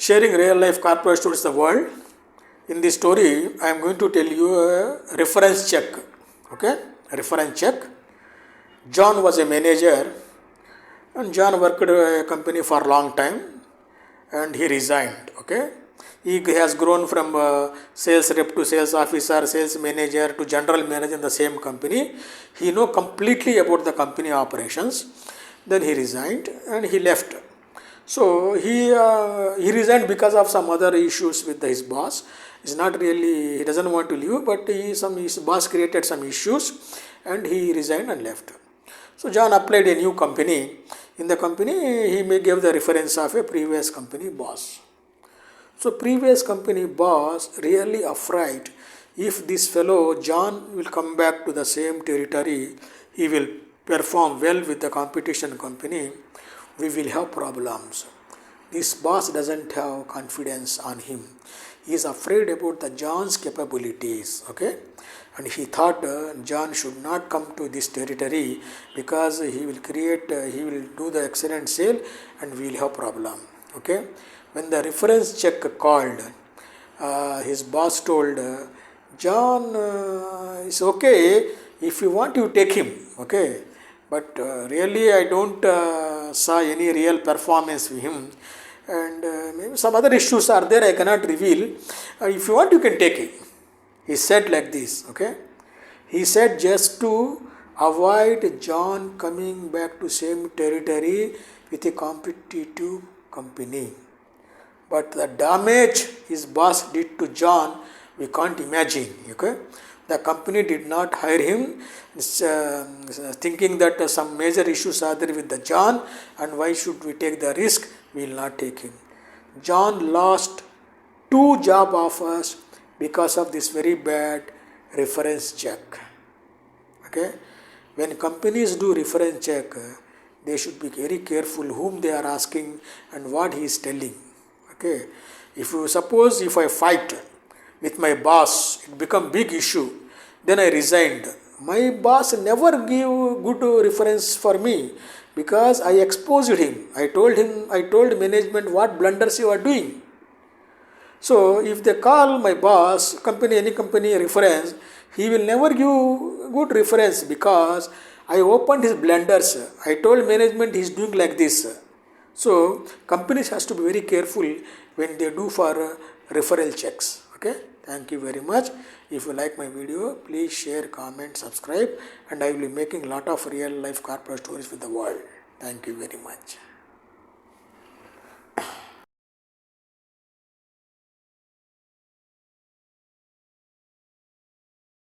sharing real life corporate stories to the world. In this story, I am going to tell you a reference check. Okay, a reference check. John was a manager, and John worked a company for a long time, and he resigned. Okay, he has grown from sales rep to sales officer, sales manager to general manager in the same company. He know completely about the company operations. Then he resigned and he left. So he resigned because of some other issues with his boss. It's not really, he doesn't want to leave, but his boss created some issues and he resigned and left. So John applied a new company. In the company, he may give the reference of a previous company boss. So previous company boss really afraid if this fellow John will come back to the same territory, he will perform well with the competition company, we will have problems. This boss doesn't have confidence on him. He is afraid about the John's capabilities. Okay, and he thought John should not come to this territory because he will do the excellent sale and we will have problem. Okay, when the reference check called, his boss told John, it's okay, if you want you take him. Okay, but really I don't saw any real performance with him, and maybe some other issues are there I cannot reveal. If you want you can take it. He said like this. Okay, he said just to avoid John coming back to same territory with a competitive company. But the damage his boss did to John, we can't imagine. Okay, the company did not hire him, thinking that some major issues are there with the John, and why should we take the risk? We will not take him. John lost 2 job offers because of this very bad reference check. Okay, when companies do reference check, they should be very careful whom they are asking and what he is telling. Okay, if I fight with my boss, it become big issue, then I resigned. My boss never give good reference for me because I exposed him. I told management what blunders you are doing. So if they call my boss, any company reference, he will never give good reference because I opened his blunders. I told management he is doing like this. So companies has to be very careful when they do for referral checks. Okay, thank you very much. If you like my video, please share, comment, subscribe, and I will be making lot of real life corporate stories with the world. Thank you very much.